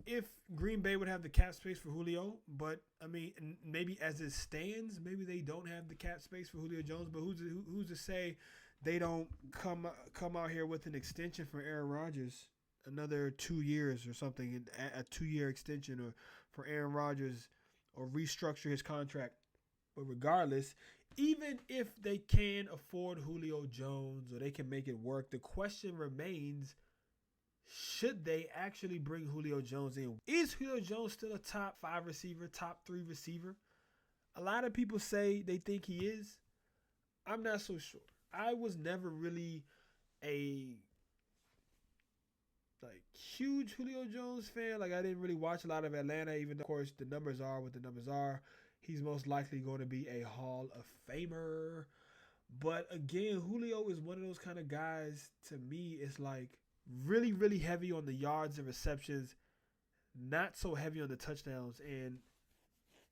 if Green Bay would have the cap space for Julio, but I mean, maybe as it stands, maybe they don't have the cap space for Julio Jones. But who's to say they don't come out here with an extension for Aaron Rodgers, another 2 years or something, a 2-year extension, or for Aaron Rodgers, or restructure his contract. But regardless, even if they can afford Julio Jones or they can make it work, the question remains, should they actually bring Julio Jones in? Is Julio Jones still a top 5 receiver, top 3 receiver? A lot of people say they think he is. I'm not so sure. I was never really a huge Julio Jones fan. I didn't really watch a lot of Atlanta, even though, of course, the numbers are what the numbers are. He's most likely going to be a Hall of Famer. But again, Julio is one of those kind of guys, to me, it's really, really heavy on the yards and receptions, not so heavy on the touchdowns. And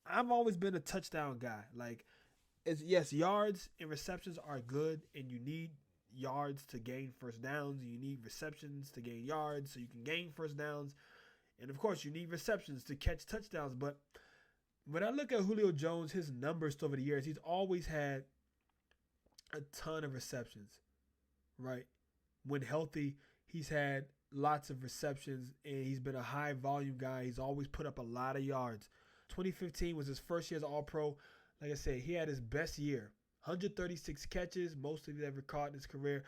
I've always been a touchdown guy. Yes, yards and receptions are good, and you need yards to gain first downs. You need receptions to gain yards so you can gain first downs. And of course, you need receptions to catch touchdowns. But when I look at Julio Jones, his numbers over the years, he's always had a ton of receptions, right? When healthy, he's had lots of receptions, and he's been a high volume guy. He's always put up a lot of yards. 2015 was his first year as All-Pro. Like I said, he had his best year. 136 catches, most he's ever caught in his career.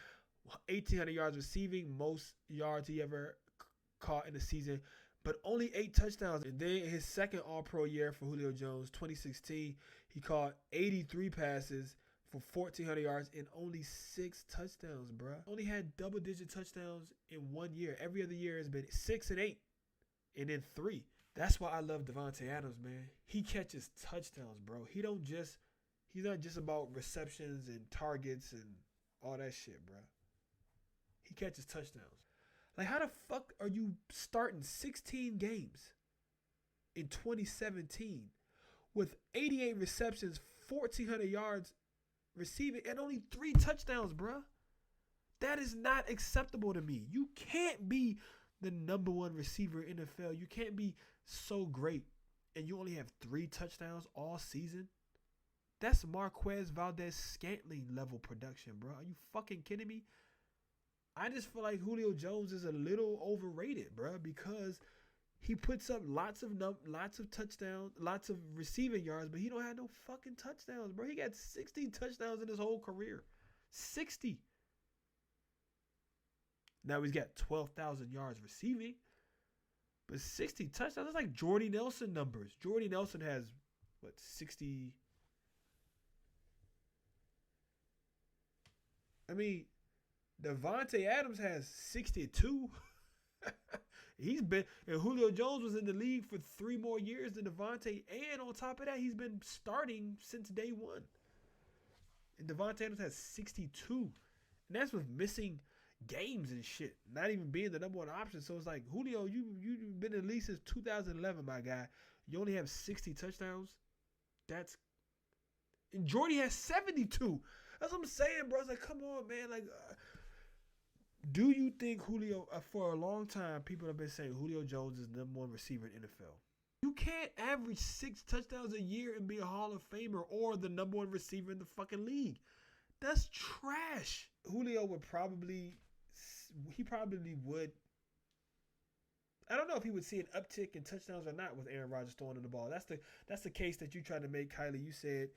1,800 yards receiving, most yards he ever caught in a season. But only 8 touchdowns. And then his second All-Pro year for Julio Jones, 2016, he caught 83 passes for 1,400 yards and only 6 touchdowns, bruh. Only had double-digit touchdowns in 1 year. Every other year has been 6 and 8, and then 3. That's why I love Davante Adams, man. He catches touchdowns, bro. He's not just about receptions and targets and all that shit, bro. He catches touchdowns. How the fuck are you starting 16 games in 2017 with 88 receptions, 1,400 yards receiving, and only 3 touchdowns, bro? That is not acceptable to me. You can't be the number 1 receiver in the NFL. You can't be so great and you only have 3 touchdowns all season. That's Marquez Valdez-Scantling level production, bro. Are you fucking kidding me? I just feel like Julio Jones is a little overrated, bro, because he puts up lots of touchdowns, lots of receiving yards, but he don't have no fucking touchdowns, bro. He got 60 touchdowns in his whole career. 60. Now he's got 12,000 yards receiving, but 60 touchdowns, that's like Jordy Nelson numbers. Jordy Nelson has, 60? I mean, Davante Adams has 62. And Julio Jones was in the league for 3 more years than Davante, and on top of that, he's been starting since day 1. And Davante Adams has 62, and that's with missing games and shit, not even being the number 1 option. So it's like, Julio, you've been in the league since 2011, my guy. You only have 60 touchdowns. And Jordy has 72. That's what I'm saying, bro. It's like, come on, man. Do you think Julio, for a long time, people have been saying Julio Jones is the number 1 receiver in NFL. You can't average 6 touchdowns a year and be a Hall of Famer or the number 1 receiver in the fucking league. That's trash. Julio would probably would. I don't know if he would see an uptick in touchdowns or not with Aaron Rodgers throwing in the ball. That's the case that you tried to make, Kylie. You said,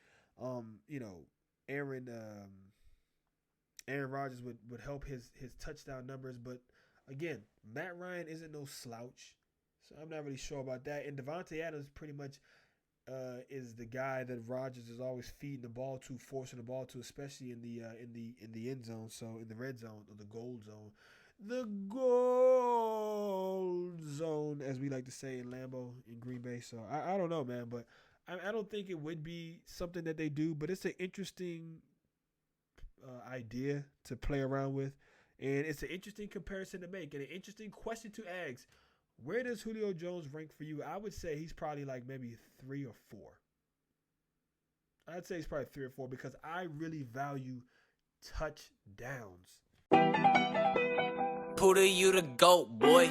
Aaron Rodgers would help his touchdown numbers, but again, Matt Ryan isn't no slouch, so I'm not really sure about that. And Davante Adams pretty much is the guy that Rodgers is always feeding the ball to, forcing the ball to, especially in the end zone, so in the red zone or the gold zone, as we like to say in Lambeau in Green Bay. So I don't know, man, but I don't think it would be something that they do, but it's an interesting idea to play around with, and it's an interesting comparison to make and an interesting question to ask. Where does Julio Jones rank for you? I would say he's probably maybe 3 or 4. I'd say he's probably 3 or 4 because I really value touchdowns. Puda, you the GOAT, boy.